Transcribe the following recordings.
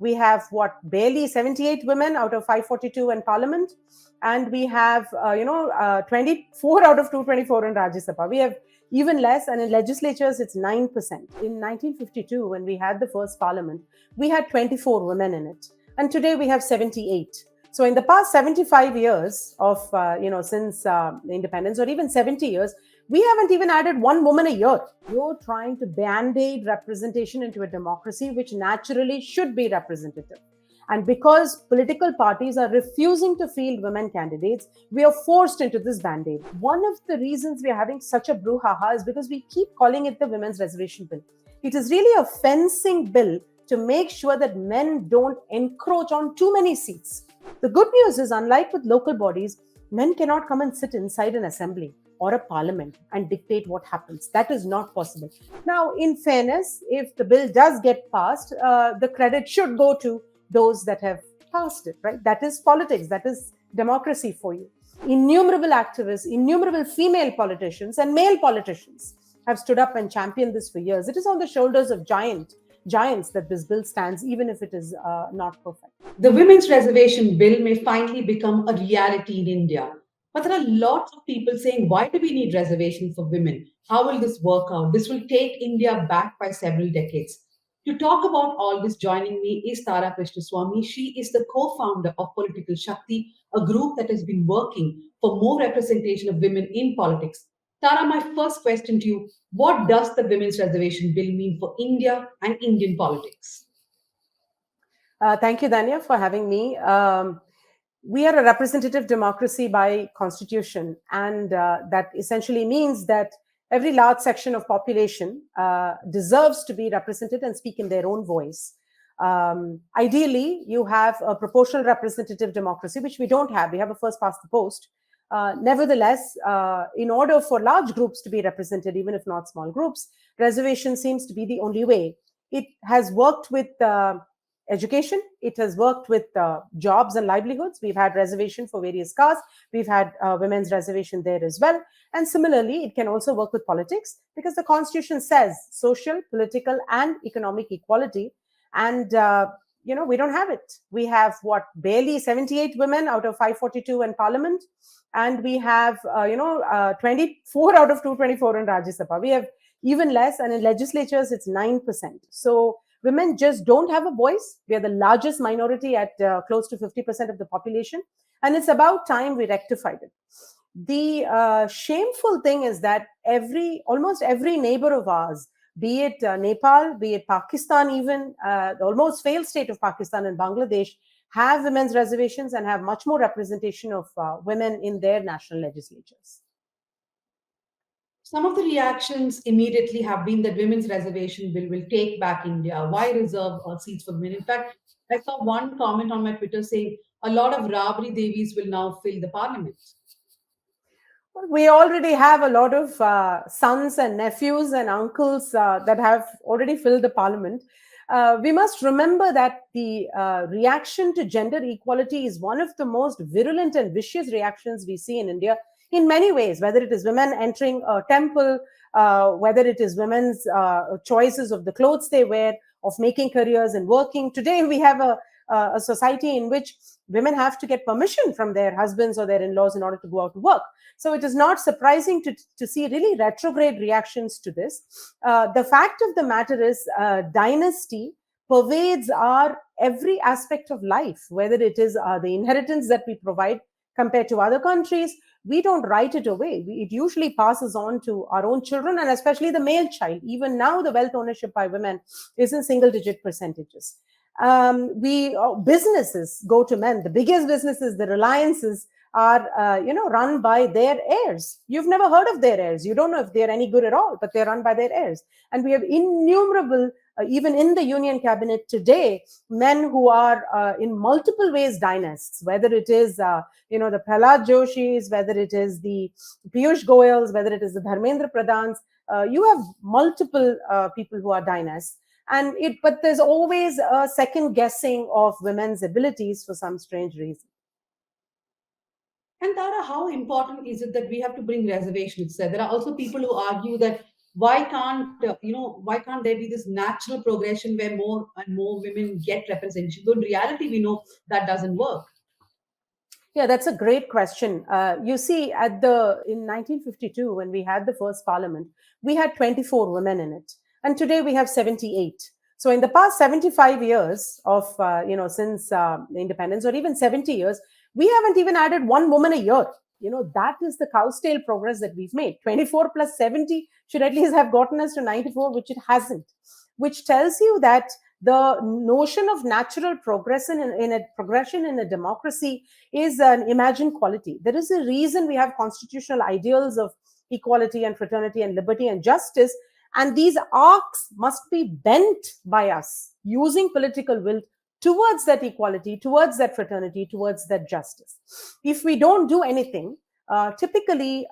We have barely 78 women out of 542 in Parliament, and we have 24 out of 224 in Rajya Sabha. We have even less, and in legislatures it's 9%. In 1952, when we had the first Parliament, we had 24 women in it, and today we have 78. So in the past 75 years of since independence, or even 70 years, we haven't even added one woman a year. You're trying to band-aid representation into a democracy which naturally should be representative. And because political parties are refusing to field women candidates, we are forced into this band-aid. One of the reasons we are having such a brouhaha is because we keep calling it the Women's Reservation Bill. It is really a fencing bill to make sure that men don't encroach on too many seats. The good news is, unlike with local bodies, men cannot come and sit inside an assembly or a parliament and dictate what happens. That is not possible. Now, in fairness, if the bill does get passed, the credit should go to those that have passed it, right? That is politics. That is democracy for you. Innumerable activists, innumerable female politicians and male politicians have stood up and championed this for years. It is on the shoulders of giants that this bill stands, even if it is not perfect. The Women's Reservation Bill may finally become a reality in India. But there are lots of people saying, why do we need reservations for women? How will this work out? This will take India back by several decades. To talk about all this, joining me is Tara Krishnaswamy. She is the co-founder of Political Shakti, a group that has been working for more representation of women in politics. Tara, my first question to you, what does the Women's Reservation Bill mean for India and Indian politics? Thank you, Dhanya, for having me. We are a representative democracy by constitution, and that essentially means that every large section of population deserves to be represented and speak in their own voice. Ideally, you have a proportional representative democracy, which we don't have. We have a first past the post. Nevertheless, in order for large groups to be represented, even if not small groups, reservation seems to be the only way. It has worked with education. It has worked with jobs and livelihoods. We've had reservation for various castes. We've had women's reservation there as well. And similarly, it can also work with politics, because the Constitution says social, political, and economic equality. And we don't have it. We have barely 78 women out of 542 in Parliament, and we have 24 out of 224 in Rajya Sabha. We have even less, and in legislatures it's 9%. So women just don't have a voice. We are the largest minority at close to 50% of the population, and it's about time we rectified it. The shameful thing is that almost every neighbor of ours, be it Nepal, be it Pakistan, even the almost failed state of Pakistan and Bangladesh, have women's reservations and have much more representation of women in their national legislatures. Some of the reactions immediately have been that Women's Reservation Bill will take back India. Why reserve seats for women? In fact, I saw one comment on my Twitter saying a lot of Rabri Devis will now fill the parliament. We already have a lot of sons and nephews and uncles that have already filled the parliament. We must remember that the reaction to gender equality is one of the most virulent and vicious reactions we see in India in many ways, whether it is women entering a temple, whether it is women's choices of the clothes they wear, of making careers and working. Today, we have a society in which women have to get permission from their husbands or their in-laws in order to go out to work. So it is not surprising to see really retrograde reactions to this. The fact of the matter is dynasty pervades our every aspect of life, whether it is the inheritance that we provide compared to other countries. We don't write it away. It usually passes on to our own children, and especially the male child. Even now, the wealth ownership by women is in single-digit percentages. Businesses go to men. The biggest businesses, the Reliances, are run by their heirs. You've never heard of their heirs. You don't know if they're any good at all, but they're run by their heirs. And we have innumerable, even in the union cabinet today, men who are in multiple ways dynasts, whether it is the Prahlad Joshis, whether it is the Piyush Goyals, whether it is the Dharmendra Pradhans. You have multiple people who are dynasts. But there's always a second guessing of women's abilities for some strange reason. And Tara, how important is it that we have to bring reservations there? There are also people who argue that why can't there be this natural progression where more and more women get representation? Though in reality, we know that doesn't work. Yeah, that's a great question. You see, at the in 1952, when we had the first parliament, we had 24 women in it, and today we have 78. So, in the past 75 years of since independence, or even 70 years, we haven't even added one woman a year. That is the cow's tail progress that we've made. 24 plus 70 should at least have gotten us to 94, which it hasn't. Which tells you that the notion of natural progression in a progression in a democracy is an imagined quality. There is a reason we have constitutional ideals of equality and fraternity and liberty and justice, and these arcs must be bent by us using political will towards that equality, towards that fraternity, towards that justice. If we don't do anything, typically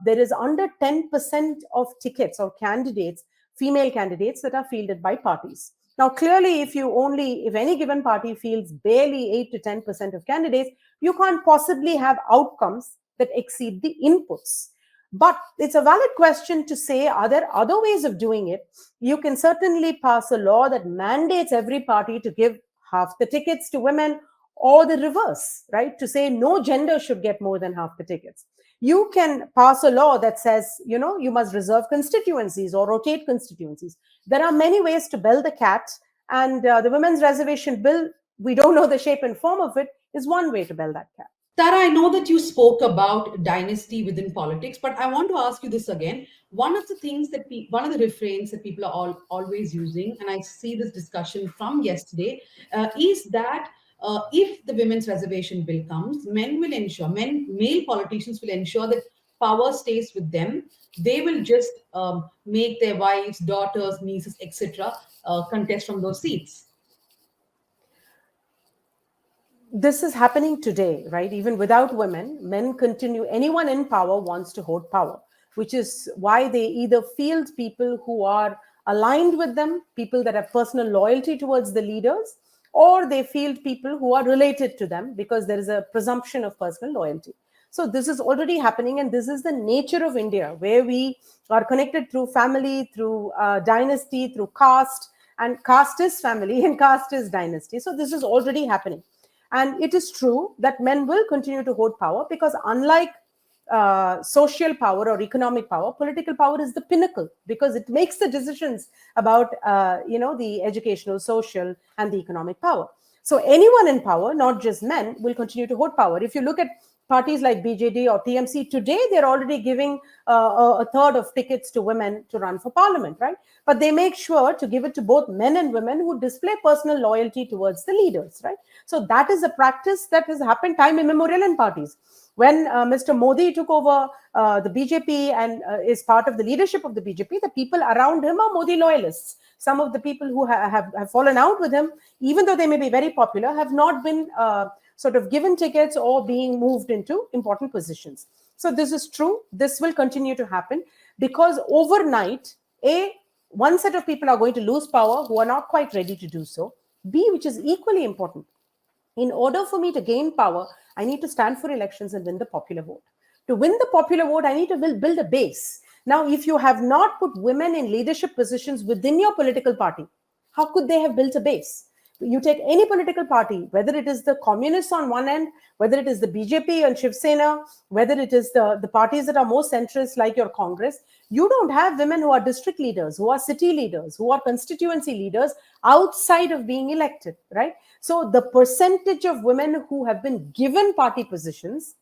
there is under 10% of tickets or candidates, female candidates, that are fielded by parties. Now, clearly, if any given party fields barely 8 to 10% of candidates, you can't possibly have outcomes that exceed the inputs. But it's a valid question to say, are there other ways of doing it? You can certainly pass a law that mandates every party to give half the tickets to women, or the reverse, right? To say no gender should get more than half the tickets. You can pass a law that says, you must reserve constituencies or rotate constituencies. There are many ways to bell the cat, and the Women's Reservation Bill, we don't know the shape and form of it, is one way to bell that cat. Tara, I know that you spoke about dynasty within politics, but I want to ask you this again. One of the things one of the refrains that people are always using, and I see this discussion from yesterday, is that if the women's reservation bill comes, male politicians will ensure that power stays with them. They will just make their wives, daughters, nieces, etc., contest from those seats. This is happening today, right? Even without women, men continue, anyone in power wants to hold power, which is why they either field people who are aligned with them, people that have personal loyalty towards the leaders, or they field people who are related to them because there is a presumption of personal loyalty. So this is already happening, and this is the nature of India, where we are connected through family, through dynasty, through caste, and caste is family and caste is dynasty. So this is already happening. And it is true that men will continue to hold power because, unlike social power or economic power, political power is the pinnacle because it makes the decisions about, the educational, social, and the economic power. So anyone in power, not just men, will continue to hold power. If you look at parties like BJD or TMC, today they're already giving a third of tickets to women to run for parliament, right? But they make sure to give it to both men and women who display personal loyalty towards the leaders, right? So that is a practice that has happened time immemorial in parties. When Mr. Modi took over the BJP and is part of the leadership of the BJP, the people around him are Modi loyalists. Some of the people who have fallen out with him, even though they may be very popular, have not been sort of given tickets or being moved into important positions. So this is true. This will continue to happen because overnight, one set of people are going to lose power who are not quite ready to do so. B, which is equally important, in order for me to gain power, I need to stand for elections and win the popular vote. To win the popular vote, I need to build a base. Now, if you have not put women in leadership positions within your political party, how could they have built a base? You take any political party, whether it is the communists on one end, whether it is the BJP and Shiv Sena, whether it is the parties that are more centrist like your Congress, you don't have women who are district leaders, who are city leaders, who are constituency leaders outside of being elected, right? So the percentage of women who have been given party positions,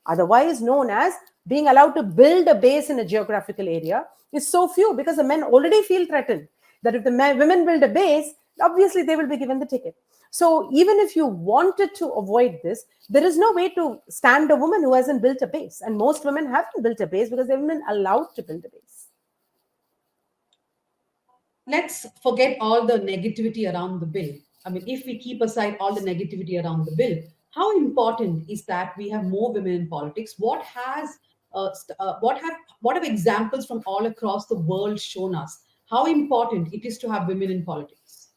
otherwise known as being allowed to build a base in a geographical area, is so few because the men already feel threatened that if the women build a base, obviously they will be given the ticket. So even if you wanted to avoid this, there is no way to stand a woman who hasn't built a base. And most women haven't built a base because they've been allowed to build a base. Let's forget all the negativity around the bill. I mean, if we keep aside all the negativity around the bill, how important is that we have more women in politics? What have examples from all across the world shown us how important it is to have women in politics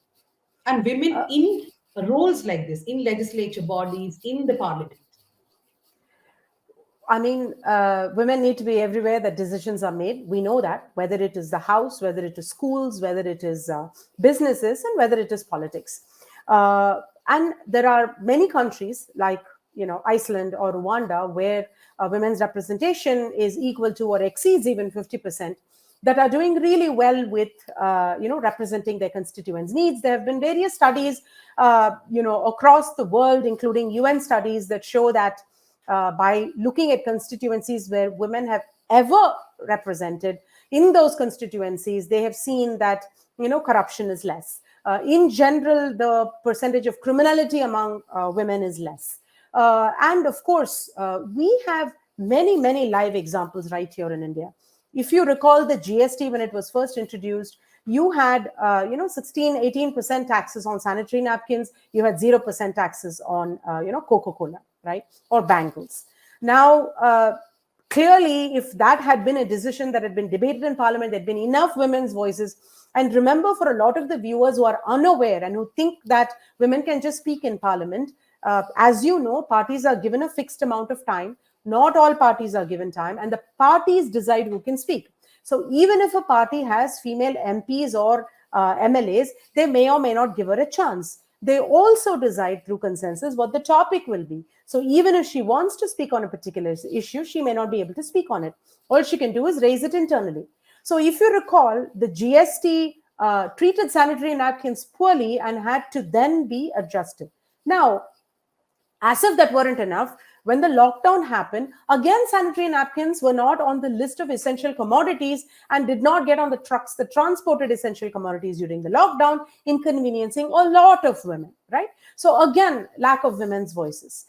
and women in roles like this, in legislature bodies, in the parliament? I mean, women need to be everywhere that decisions are made. We know that, whether it is the house, whether it is schools, whether it is businesses, and whether it is politics. And there are many countries like, Iceland or Rwanda, where women's representation is equal to or exceeds even 50%, that are doing really well with representing their constituents' needs. There have been various studies across the world, including UN studies, that show that by looking at constituencies where women have ever represented, in those constituencies they have seen that corruption is less. In general, the percentage of criminality among women is less. And of course, we have many live examples right here in India. If you recall the GST, when it was first introduced, you had 16-18% taxes on sanitary napkins. You had 0% taxes on Coca-Cola, right, or bangles. Now, clearly, if that had been a decision that had been debated in Parliament, there'd been enough women's voices. And remember, for a lot of the viewers who are unaware and who think that women can just speak in Parliament, as you know, parties are given a fixed amount of time. Not all parties are given time, and the parties decide who can speak. So even if a party has female MPs or MLAs, they may or may not give her a chance. They also decide through consensus what the topic will be. So even if she wants to speak on a particular issue, she may not be able to speak on it. All she can do is raise it internally. So if you recall, the GST treated sanitary napkins poorly and had to then be adjusted. Now, as if that weren't enough, when the lockdown happened, again, sanitary napkins were not on the list of essential commodities and did not get on the trucks that transported essential commodities during the lockdown, inconveniencing a lot of women, right? So again, lack of women's voices.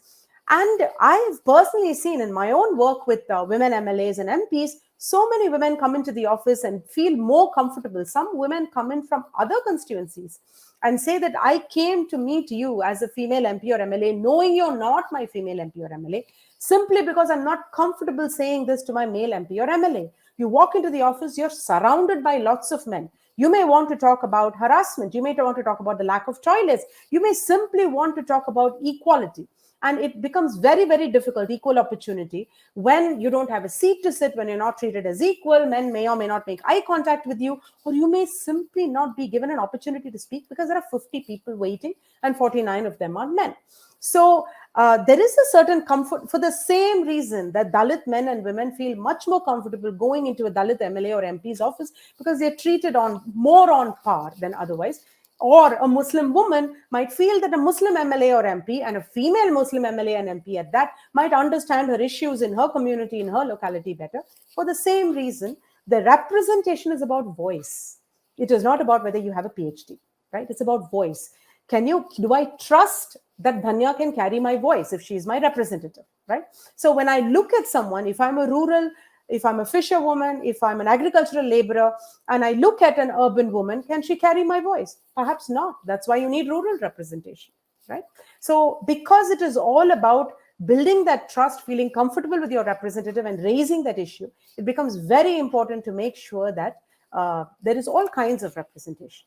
And I've personally seen in my own work with women MLAs and MPs, so many women come into the office and feel more comfortable. Some women come in from other constituencies and say that I came to meet you as a female MP or MLA, knowing you're not my female MP or MLA, simply because I'm not comfortable saying this to my male MP or MLA. You walk into the office, you're surrounded by lots of men. You may want to talk about harassment. You may want to talk about the lack of toilets. You may simply want to talk about equality. And it becomes very difficult, equal opportunity, when you don't have a seat to sit, when you're not treated as equal. Men may or may not make eye contact with you, or you may simply not be given an opportunity to speak because there are 50 people waiting and 49 of them are men. So there is a certain comfort, for the same reason that Dalit men and women feel much more comfortable going into a Dalit MLA or MP's office, because they're treated more on par than otherwise. Or a Muslim woman might feel that a Muslim MLA or MP, and a female Muslim MLA and MP at that, might understand her issues in her community, in her locality better. For the same reason, the representation is about voice. It is not about whether you have a PhD, right? It's about voice. Do I trust that Dhanya can carry my voice if she is my representative, right? So when I look at someone, if I'm a fisherwoman, if I'm an agricultural laborer, and I look at an urban woman, can she carry my voice? Perhaps not. That's why you need rural representation, right? So because it is all about building that trust, feeling comfortable with your representative and raising that issue, it becomes very important to make sure that there is all kinds of representation.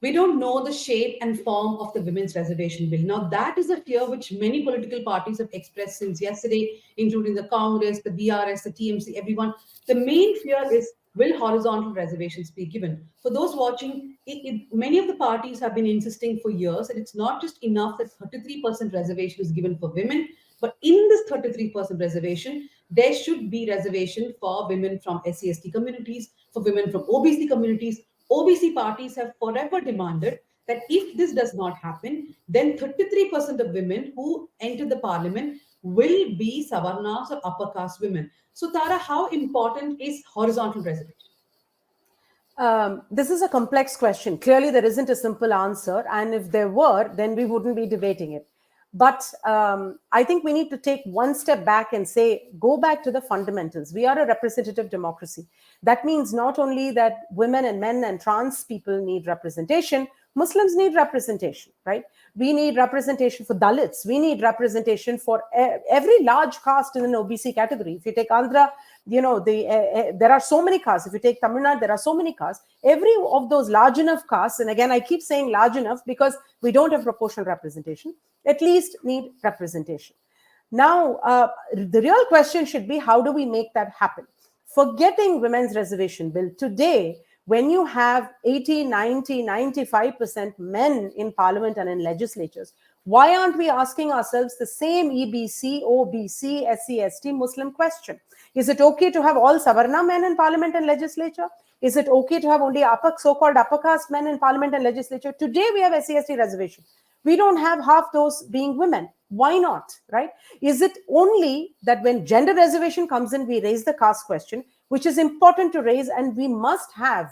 We don't know the shape and form of the Women's Reservation Bill. Now, that is a fear which many political parties have expressed since yesterday, including the Congress, the BRS, the TMC, everyone. The main fear is, will horizontal reservations be given? For those watching, many of the parties have been insisting for years that it's not just enough that 33% reservation is given for women, but in this 33% reservation, there should be reservation for women from SC/ST communities, for women from OBC communities. OBC parties have forever demanded that if this does not happen, then 33% of women who enter the parliament will be Savarnas or upper caste women. So, Tara, how important is horizontal reservation? This is a complex question. Clearly, there isn't a simple answer. And if there were, then we wouldn't be debating it. But I think we need to take one step back and say, go back to the fundamentals. We are a representative democracy. That means not only that women and men and trans people need representation, Muslims need representation, right? We need representation for Dalits. We need representation for every large caste in an OBC category. If you take Andhra, there are so many castes. If you take Tamil Nadu, there are so many castes. Every of those large enough castes, and again, I keep saying large enough because we don't have proportional representation, at least need representation. Now, the real question should be, how do we make that happen? Forgetting women's reservation bill, today, when you have 80, 90, 95% men in parliament and in legislatures, why aren't we asking ourselves the same EBC, OBC, SC, ST, Muslim question? Is it okay to have all Savarna men in parliament and legislature? Is it okay to have only so-called upper caste men in parliament and legislature? Today we have SC, ST reservation. We don't have half those being women. Why not, right? Is it only that when gender reservation comes in, we raise the caste question, which is important to raise, and we must have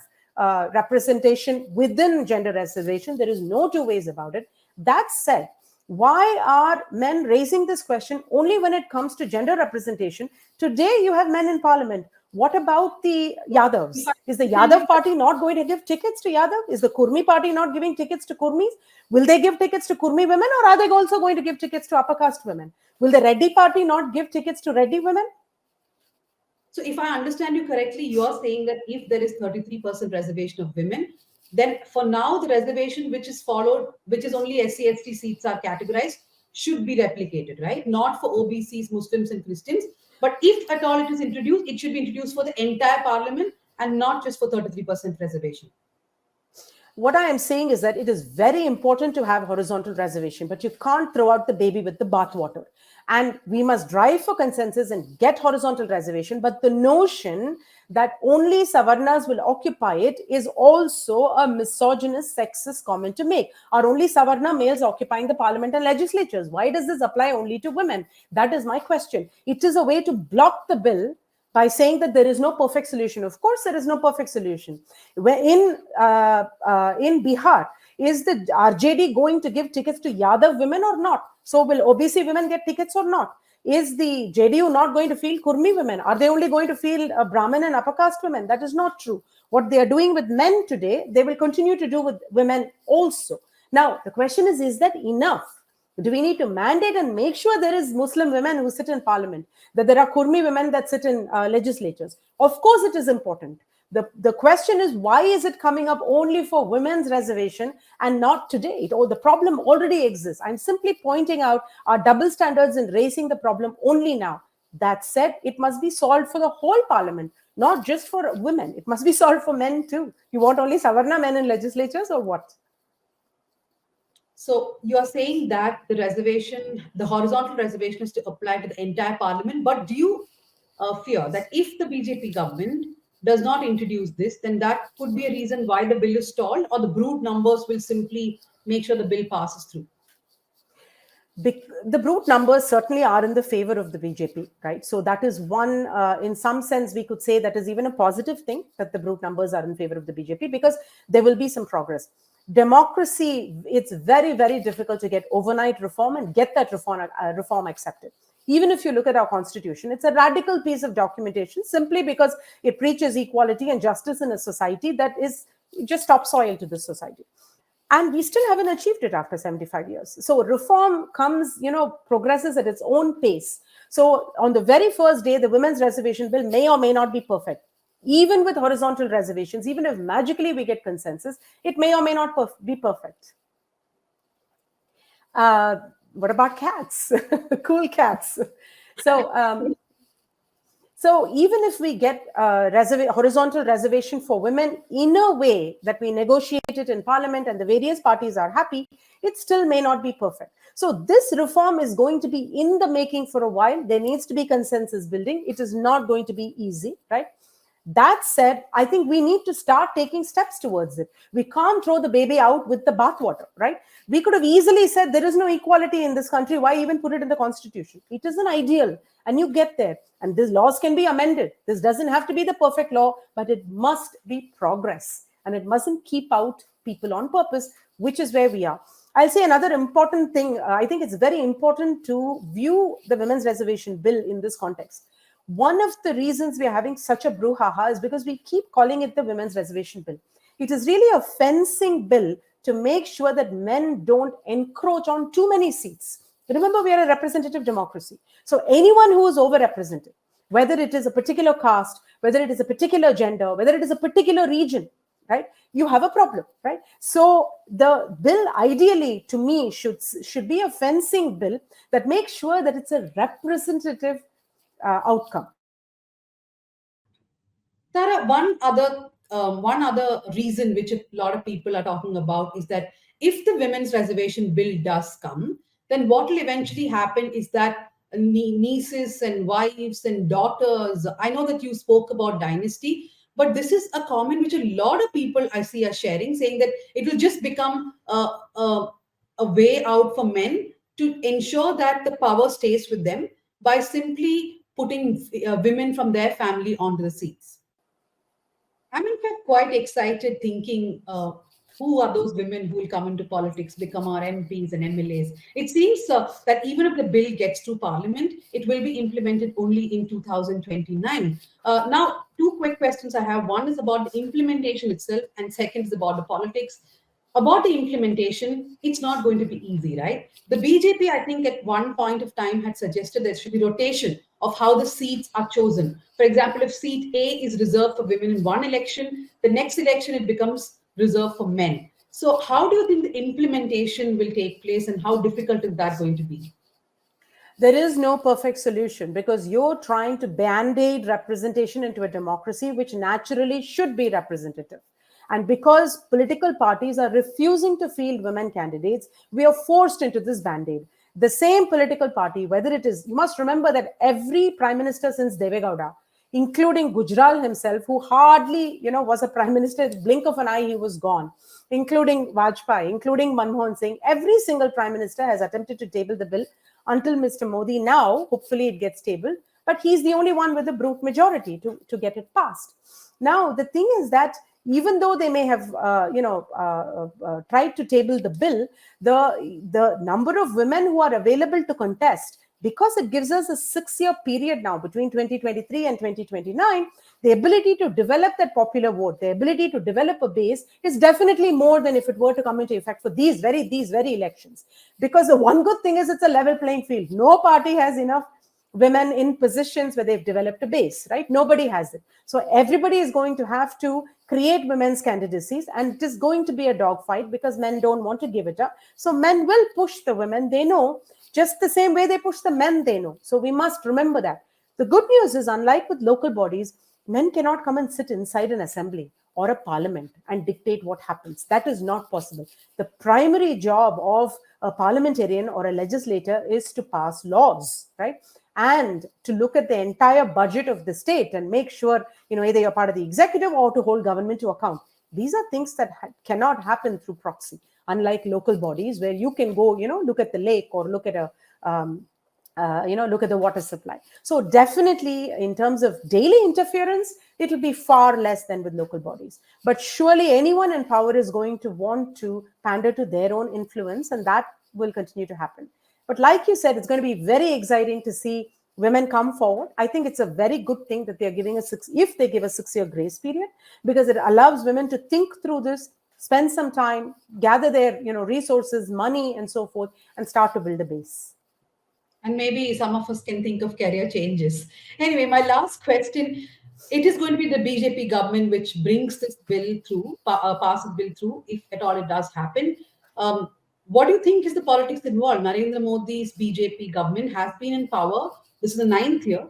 representation within gender reservation. There is no two ways about it. That said, why are men raising this question only when it comes to gender representation? Today, you have men in parliament. What about the Yadavs? Is the Yadav party not going to give tickets to Yadav? Is the Kurmi party not giving tickets to Kurmis? Will they give tickets to Kurmi women, or are they also going to give tickets to upper caste women? Will the Reddy party not give tickets to Reddy women? So if I understand you correctly, you're saying that if there is 33% reservation of women, then for now, the reservation which is followed, which is only SC, ST seats are categorized, should be replicated, right? Not for OBCs, Muslims, and Christians. But if at all it is introduced, it should be introduced for the entire parliament and not just for 33% reservation. What I am saying is that it is very important to have horizontal reservation, but you can't throw out the baby with the bathwater. And we must drive for consensus and get horizontal reservation. But the notion that only Savarnas will occupy it is also a misogynist, sexist comment to make. Are only Savarna males occupying the parliament and legislatures? Why does this apply only to women? That is my question. It is a way to block the bill by saying that there is no perfect solution. Of course, there is no perfect solution. In Bihar, is the RJD going to give tickets to Yadav women or not? So will OBC women get tickets or not? Is the JDU not going to field Kurmi women? Are they only going to field Brahmin and upper caste women? That is not true. What they are doing with men today, they will continue to do with women also. Now, the question is that enough? Do we need to mandate and make sure there is Muslim women who sit in parliament, that there are Kurmi women that sit in legislatures? Of course, it is important. The question is, why is it coming up only for women's reservation and not today? The problem already exists. I'm simply pointing out our double standards in raising the problem only now. That said, it must be solved for the whole parliament, not just for women. It must be solved for men too. You want only Savarna men in legislatures or what? So you're saying that the reservation, the horizontal reservation is to apply to the entire parliament. But do you fear that if the BJP government does not introduce this, then that could be a reason why the bill is stalled, or the brute numbers will simply make sure the bill passes through? The brute numbers certainly are in the favor of the BJP, right? So that is one, in some sense, we could say that is even a positive thing, that the brute numbers are in favor of the BJP, because there will be some progress. Democracy, it's very, very difficult to get overnight reform and get that reform accepted. Even if you look at our constitution, it's a radical piece of documentation simply because it preaches equality and justice in a society that is just topsoil to this society. And we still haven't achieved it after 75 years. So reform comes, progresses at its own pace. So on the very first day, the women's reservation bill may or may not be perfect. Even with horizontal reservations, even if magically we get consensus, it may or may not be perfect. What about cats? Cool cats. So even if we get horizontal reservation for women in a way that we negotiate it in parliament and the various parties are happy, it still may not be perfect. So this reform is going to be in the making for a while. There needs to be consensus building. It is not going to be easy, right? That said, I think we need to start taking steps towards it. We can't throw the baby out with the bathwater, right? We could have easily said there is no equality in this country. Why even put it in the constitution? It is an ideal, and you get there. And these laws can be amended. This doesn't have to be the perfect law, but it must be progress. And it mustn't keep out people on purpose, which is where we are. I'll say another important thing. I think it's very important to view the women's reservation bill in this context. One of the reasons we are having such a brouhaha is because we keep calling it the women's reservation bill. It is really a fencing bill to make sure that men don't encroach on too many seats. Remember, we are a representative democracy. So anyone who is overrepresented, whether it is a particular caste, whether it is a particular gender, whether it is a particular region, right? You have a problem, right? So the bill ideally to me should be a fencing bill that makes sure that it's a representative outcome. Tara, one other reason which a lot of people are talking about is that if the women's reservation bill does come, then what will eventually happen is that nieces and wives and daughters. I know that you spoke about dynasty, but this is a comment which a lot of people I see are sharing, saying that it will just become a way out for men to ensure that the power stays with them by simply putting women from their family onto the seats. I'm in fact quite excited thinking who are those women who will come into politics, become our MPs and MLAs. It seems that even if the bill gets to Parliament, it will be implemented only in 2029. Now, two quick questions I have. One is about the implementation itself, and second is about the politics. About the implementation, it's not going to be easy, right? The BJP, I think, at one point of time had suggested there should be rotation of how the seats are chosen. For example, if seat A is reserved for women in one election, the next election it becomes reserved for men. So, how do you think the implementation will take place, and how difficult is that going to be? There is no perfect solution because you're trying to band-aid representation into a democracy which naturally should be representative. And because political parties are refusing to field women candidates, we are forced into this band-aid. The same political party, whether it is, you must remember that every prime minister since Devegowda, including Gujral himself, who hardly, was a prime minister, blink of an eye, he was gone, including Vajpayee, including Manmohan Singh, every single prime minister has attempted to table the bill until Mr. Modi. Now, hopefully it gets tabled, but he's the only one with a brute majority to get it passed. Now, the thing is that even though they may have, tried to table the bill, the number of women who are available to contest, because it gives us a 6-year period now between 2023 and 2029, the ability to develop that popular vote, the ability to develop a base is definitely more than if it were to come into effect for these very elections. Because the one good thing is it's a level playing field. No party has enough women in positions where they've developed a base, right? Nobody has it. So everybody is going to have to create women's candidacies, and it is going to be a dogfight because men don't want to give it up. So men will push the women they know just the same way they push the men they know. So we must remember that. The good news is, unlike with local bodies, men cannot come and sit inside an assembly or a parliament and dictate what happens. That is not possible. The primary job of a parliamentarian or a legislator is to pass laws, right? And to look at the entire budget of the state and make sure, either you're part of the executive or to hold government to account. These are things that cannot happen through proxy, unlike local bodies where you can go, look at the lake or look at look at the water supply. So definitely in terms of daily interference, it will be far less than with local bodies. But surely anyone in power is going to want to pander to their own influence, and that will continue to happen. But like you said, it's going to be very exciting to see women come forward. I think it's a very good thing that they're giving if they give a 6-year grace period, because it allows women to think through this, spend some time, gather their resources, money, and so forth, and start to build a base. And maybe some of us can think of career changes. Anyway, my last question, it is going to be the BJP government which brings this bill through, passes bill through, if at all it does happen. What do you think is the politics involved? Narendra Modi's BJP government has been in power. This is the 9th year.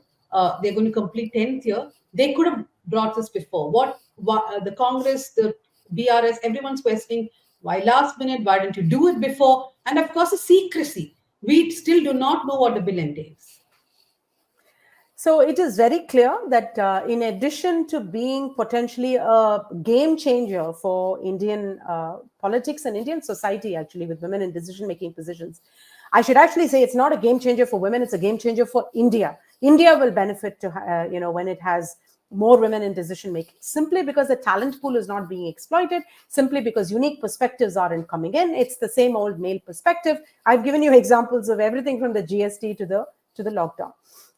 They're going to complete 10th year. They could have brought this before. The Congress, the BRS, everyone's questioning why last minute, why didn't you do it before? And of course, the secrecy. We still do not know what the bill entails. So it is very clear that in addition to being potentially a game changer for Indian politics and Indian society, actually, with women in decision-making positions, I should actually say it's not a game changer for women, it's a game changer for India. India will benefit to, when it has more women in decision making, simply because the talent pool is not being exploited, simply because unique perspectives aren't coming in. It's the same old male perspective. I've given you examples of everything from the GST to the lockdown.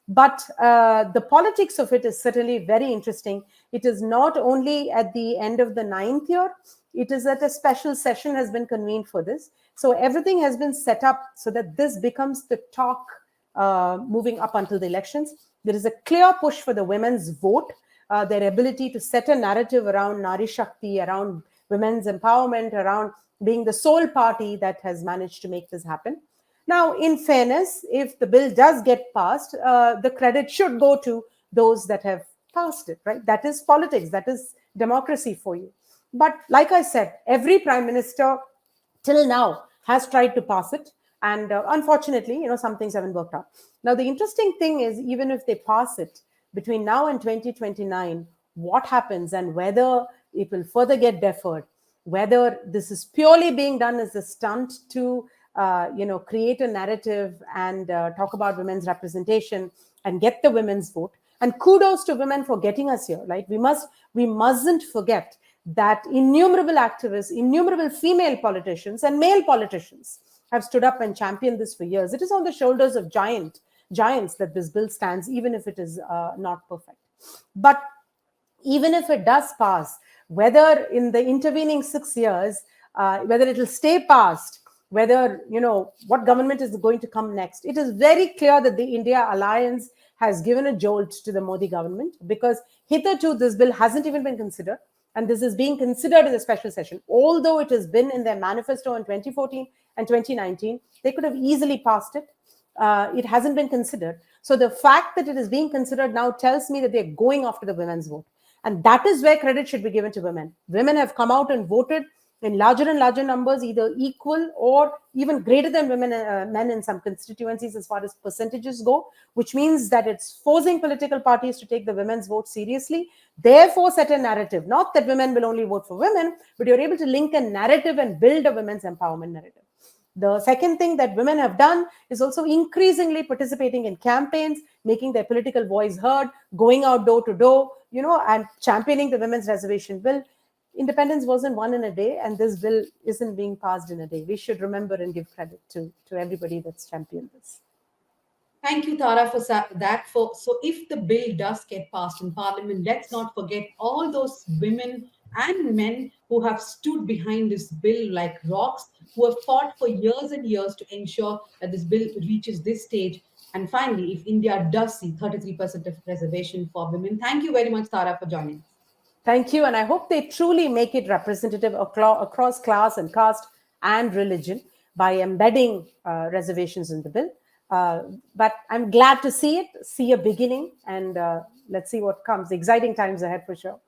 But the politics of it is certainly very interesting. It is not only at the end of the 9th year, it is that a special session has been convened for this. So everything has been set up so that this becomes the talk moving up until the elections. There is a clear push for the women's vote. their ability to set a narrative around Nari Shakti, around women's empowerment, around being the sole party that has managed to make this happen. Now, in fairness, if the bill does get passed, the credit should go to those that have passed it, right? That is politics, that is democracy for you. But like I said, every prime minister till now has tried to pass it, and unfortunately, some things haven't worked out. Now, the interesting thing is, even if they pass it between now and 2029, what happens and whether it will further get deferred, whether this is purely being done as a stunt to create a narrative and talk about women's representation and get the women's vote. And kudos to women for getting us here, right? We mustn't forget that innumerable activists, innumerable female politicians and male politicians have stood up and championed this for years. It is on the shoulders of giants that this bill stands, even if it is not perfect. But even if it does pass, whether in the intervening 6 years, whether it will stay passed, whether, what government is going to come next, it is very clear that the India alliance has given a jolt to the Modi government, because hitherto this bill hasn't even been considered. And this is being considered in the special session. Although it has been in their manifesto in 2014 and 2019, they could have easily passed it. It hasn't been considered. So the fact that it is being considered now tells me that they're going after the women's vote. And that is where credit should be given to women. Women have come out and voted in larger and larger numbers, either equal or even greater than men in some constituencies as far as percentages go, which means that it's forcing political parties to take the women's vote seriously, therefore set a narrative. Not that women will only vote for women, but you're able to link a narrative and build a women's empowerment narrative. The second thing that women have done is also increasingly participating in campaigns, making their political voice heard, going out door to door, and championing the Women's Reservation Bill. Independence wasn't won in a day, and this bill isn't being passed in a day. We should remember and give credit to everybody that's championed this. Thank you, Tara, for that. So, if the bill does get passed in Parliament, let's not forget all those women and men who have stood behind this bill like rocks, who have fought for years and years to ensure that this bill reaches this stage. And finally, if India does see 33% of reservation for women, thank you very much, Tara, for joining us. Thank you. And I hope they truly make it representative across class and caste and religion by embedding reservations in the bill. But I'm glad to see a beginning, and let's see what comes. Exciting times ahead for sure.